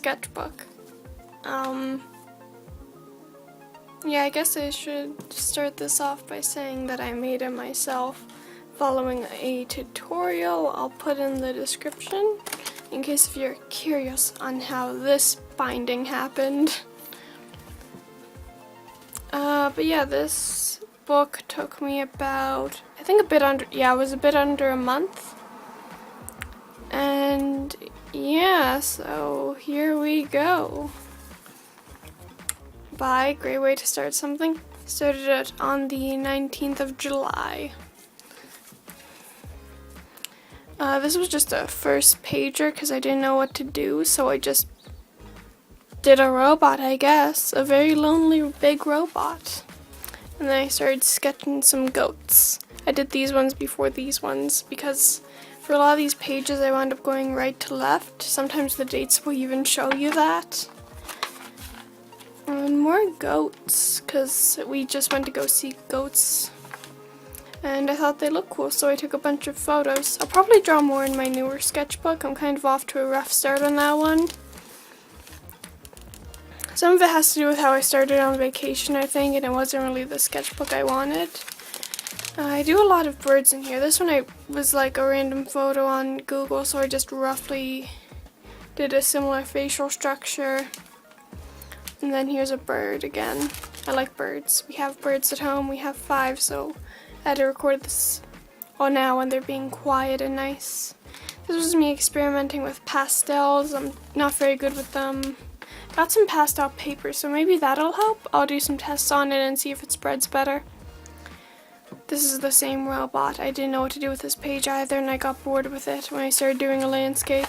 sketchbook. Yeah, I guess I should start this off by saying that I made it myself following a tutorial I'll put in the description in case if you're curious on how this binding happened. But yeah, this book took me about, I think it was a bit under a month. And yeah, so here we go. Bye, great way to start something. Started it on the 19th of July. This was just a first pager because I didn't know what to do, so I just did a robot, I guess. A very lonely big robot. And then I started sketching some goats. I did these ones before these ones because for a lot of these pages I wound up going right to left. Sometimes the dates will even show you that. And more goats, because we just went to go see goats. And I thought they looked cool, so I took a bunch of photos. I'll probably draw more in my newer sketchbook. I'm kind of off to a rough start on that one. Some of it has to do with how I started on vacation, I think, and it wasn't really the sketchbook I wanted. I do a lot of birds in here. This one was like a random photo on Google, so I just roughly did a similar facial structure. And then here's a bird again. I like birds. We have birds at home. We have 5, so I had to record this all now when they're being quiet and nice. This was me experimenting with pastels. I'm not very good with them. Got some pastel paper, so maybe that'll help. I'll do some tests on it and see if it spreads better. This is the same robot. I didn't know what to do with this page either, and I got bored with it when I started doing a landscape.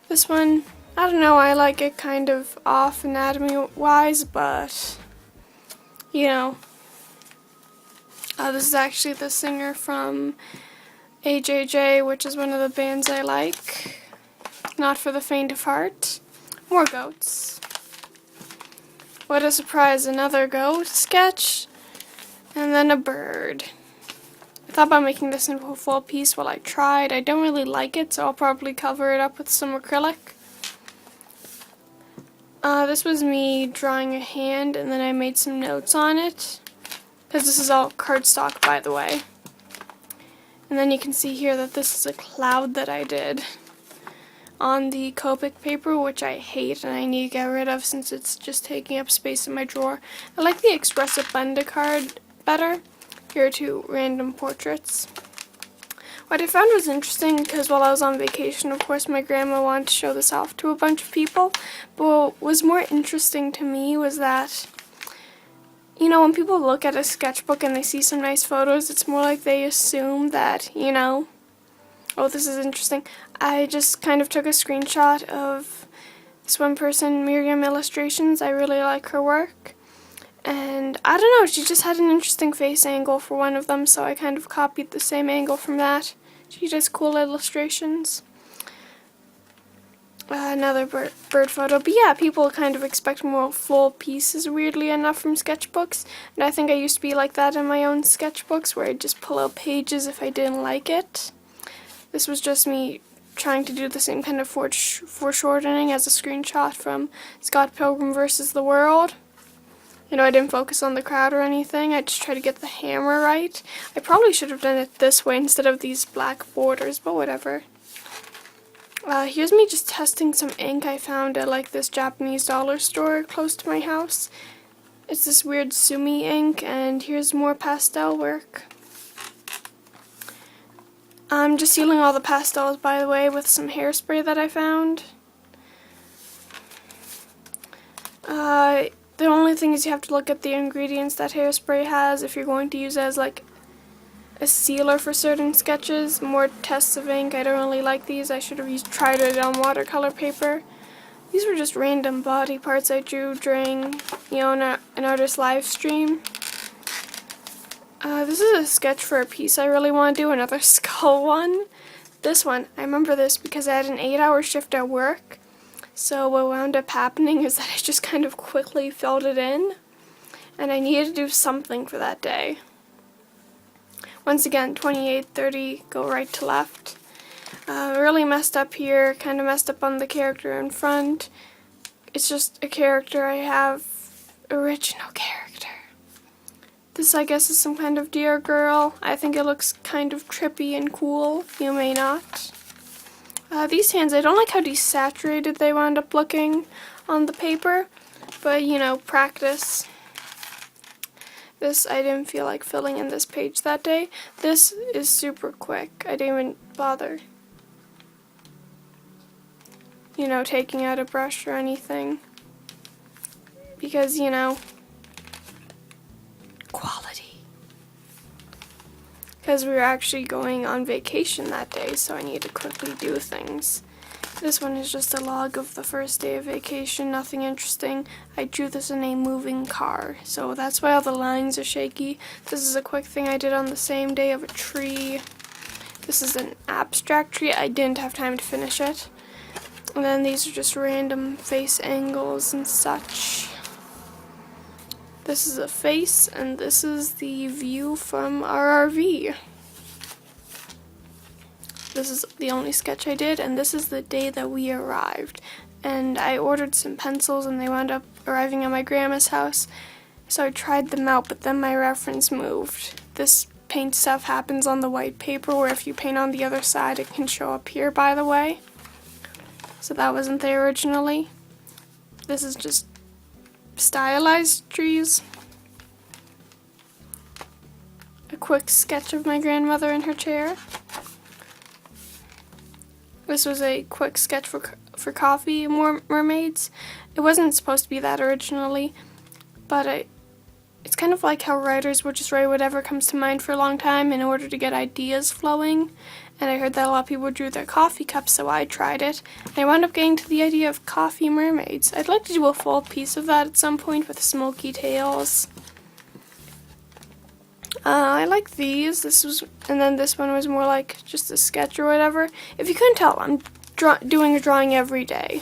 This one, I don't know, I like it kind of off anatomy-wise, but, you know. This is actually the singer from AJJ, which is one of the bands I like. Not for the faint of heart. More goats. What a surprise, another goat sketch. And then a bird. I thought about making this into a full piece while I tried. I don't really like it, so I'll probably cover it up with some acrylic. This was me drawing a hand, and then I made some notes on it. Because this is all cardstock, by the way. And then you can see here that this is a cloud that I did on the Copic paper, which I hate and I need to get rid of since it's just taking up space in my drawer. I like the Expressive Benda card better. Here are 2 random portraits. What I found was interesting because while I was on vacation, of course, my grandma wanted to show this off to a bunch of people. But what was more interesting to me was that, you know, when people look at a sketchbook and they see some nice photos, it's more like they assume that, you know, oh, this is interesting. I just kind of took a screenshot of this one person, Miriam Illustrations. I really like her work. And I don't know, she just had an interesting face angle for one of them, so I kind of copied the same angle from that. She does cool illustrations. Another bird photo. But yeah, people kind of expect more full pieces, weirdly enough, from sketchbooks. And I think I used to be like that in my own sketchbooks, where I'd just pull out pages if I didn't like it. This was just me trying to do the same kind of foreshortening as a screenshot from Scott Pilgrim vs. the World. You know, I didn't focus on the crowd or anything. I just tried to get the hammer right. I probably should have done it this way instead of these black borders, but whatever. Here's me just testing some ink I found at like this Japanese dollar store close to my house. It's this weird Sumi ink, and here's more pastel work. I'm just sealing all the pastels, by the way, with some hairspray that I found. The only thing is you have to look at the ingredients that hairspray has if you're going to use it as like a sealer for certain sketches. More tests of ink. I don't really like these. I should have tried it on watercolor paper. These were just random body parts I drew during, you know, an artist live stream. This is a sketch for a piece I really want to do, another skull one. This one, I remember this because I had an 8-hour shift at work. So what wound up happening is that I just kind of quickly filled it in, and I needed to do something for that day. Once again, 28, 30, go right to left. Really messed up here, kind of messed up on the character in front. it's just a character I have, original character. This, I guess, is some kind of deer girl. I think it looks kind of trippy and cool. You may not. These hands, I don't like how desaturated they wound up looking on the paper, but, you know, practice. This, I didn't feel like filling in this page that day. This is super quick. I didn't even bother, you know, taking out a brush or anything. Because, you know, quality. Because we were actually going on vacation that day, so I need to quickly do things. This one is just a log of the first day of vacation, nothing interesting. I drew this in a moving car, so that's why all the lines are shaky. This is a quick thing I did on the same day of a tree. This is an abstract tree. I didn't have time to finish it. And then these are just random face angles and such. This is a face, and this is the view from our RV. This is the only sketch I did, and this is the day that we arrived. And I ordered some pencils, and they wound up arriving at my grandma's house. So I tried them out, but then my reference moved. This paint stuff happens on the white paper, where if you paint on the other side, it can show up here, by the way. So that wasn't there originally. This is just stylized trees. A quick sketch of my grandmother in her chair. This was a quick sketch for coffee mermaids. It wasn't supposed to be that originally, but it's kind of like how writers would just write whatever comes to mind for a long time in order to get ideas flowing. And I heard that a lot of people drew their coffee cups, so I tried it. And I wound up getting to the idea of coffee mermaids. I'd like to do a full piece of that at some point with smoky tails. I like these. And then this one was more like just a sketch or whatever. If you couldn't tell, I'm doing a drawing every day.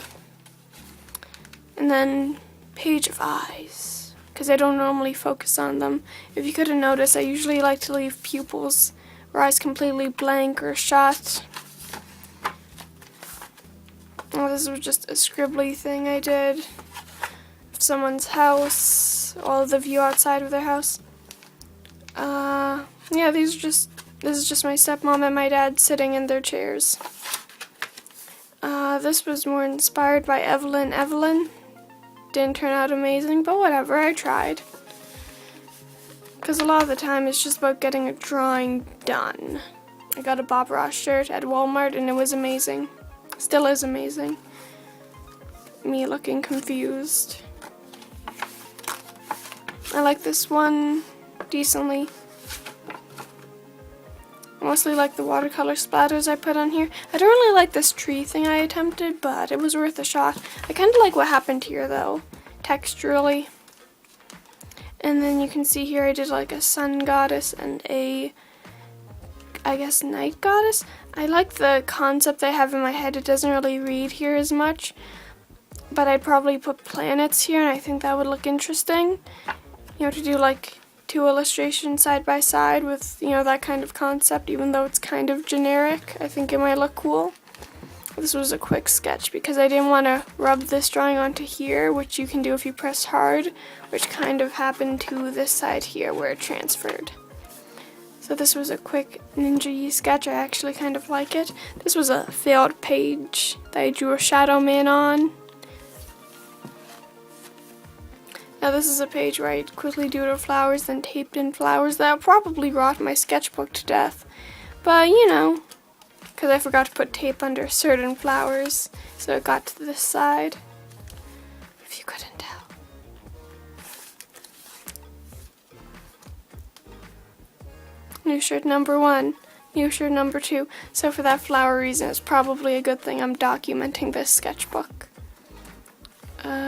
And then page of eyes, because I don't normally focus on them. If you couldn't notice, I usually like to leave pupils or eyes completely blank or shut. Oh, this was just a scribbly thing I did of someone's house, all of the view outside of their house. Yeah, this is just my stepmom and my dad sitting in their chairs. This was more inspired by Evelyn. Didn't turn out amazing, but whatever, I tried. Because a lot of the time it's just about getting a drawing done. I got a Bob Ross shirt at Walmart and it was amazing. Still is amazing. Me looking confused. I like this one decently. Mostly like the watercolor splatters I put on here. I don't really like this tree thing I attempted, but it was worth a shot. I kind of like what happened here though, texturally. And then you can see here I did like a sun goddess and a, I guess, night goddess. I like the concept I have in my head. It doesn't really read here as much, but I'd probably put planets here and I think that would look interesting. You know, to do like two illustrations side by side with, you know, that kind of concept, even though it's kind of generic. I think it might look cool. This was a quick sketch because I didn't want to rub this drawing onto here, which you can do if you press hard, which kind of happened to this side here where it transferred. So this was a quick ninja-y sketch. I actually kind of like it. This was a failed page that I drew a shadow man on. Now this is a page where I quickly doodled flowers, then taped in flowers that probably rot my sketchbook to death. But, you know, because I forgot to put tape under certain flowers, so it got to this side, if you couldn't tell. New shirt number 1, new shirt number 2. So for that flower reason, it's probably a good thing I'm documenting this sketchbook.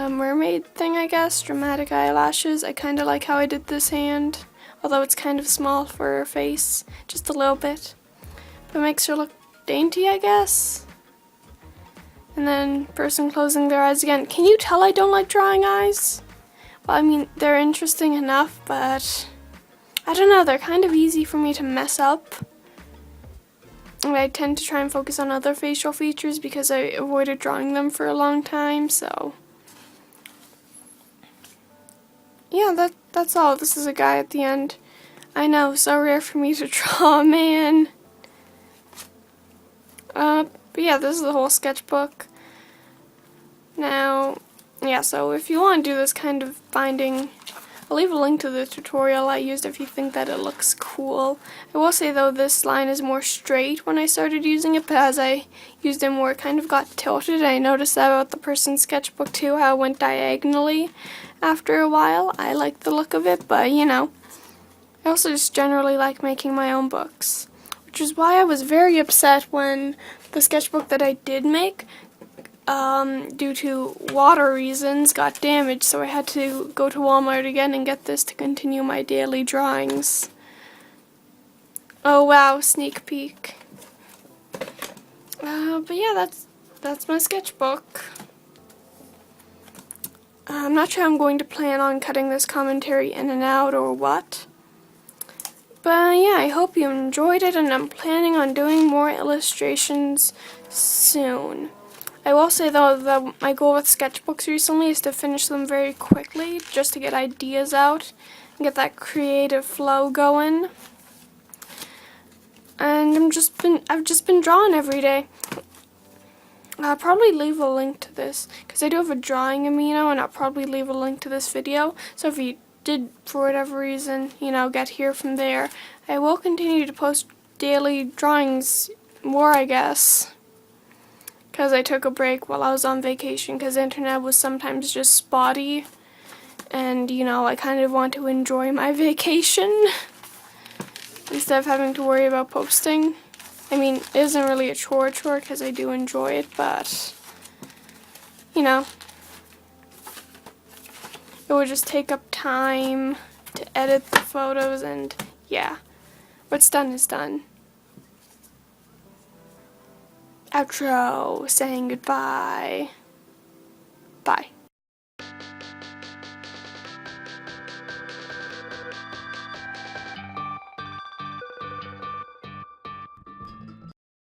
Mermaid thing, I guess, dramatic eyelashes. I kind of like how I did this hand, although it's kind of small for her face, just a little bit. But it makes her look dainty, I guess. And then person closing their eyes again. Can you tell I don't like drawing eyes? Well, I mean, they're interesting enough, but I don't know, they're kind of easy for me to mess up. And I tend to try and focus on other facial features because I avoided drawing them for a long time, so yeah, that's all. This is a guy at the end. I know, so rare for me to draw, man. But yeah, this is the whole sketchbook. Now, yeah, so if you want to do this kind of binding, I'll leave a link to the tutorial I used if you think that it looks cool. I will say though, this line is more straight when I started using it, but as I used it more, it kind of got tilted. I noticed that about the person's sketchbook too, how it went diagonally after a while. I like the look of it, but you know, I also just generally like making my own books, which is why I was very upset when the sketchbook that I did make, due to water reasons, got damaged, so I had to go to Walmart again and get this to continue my daily drawings. Oh wow, sneak peek. But yeah, that's my sketchbook. I'm not sure I'm going to plan on cutting this commentary in and out or what. But yeah, I hope you enjoyed it, and I'm planning on doing more illustrations soon. I will say though that my goal with sketchbooks recently is to finish them very quickly, just to get ideas out and get that creative flow going. And I've just been drawing every day. I'll probably leave a link to this because I do have a drawing amino, and I'll probably leave a link to this video. So if you did, for whatever reason, you know, get here from there, I will continue to post daily drawings more, I guess. Because I took a break while I was on vacation because the internet was sometimes just spotty, and you know, I kind of want to enjoy my vacation instead of having to worry about posting. I mean, it isn't really a chore because I do enjoy it, but you know, it would just take up time to edit the photos, and yeah, what's done is done. Outro, saying goodbye. Bye.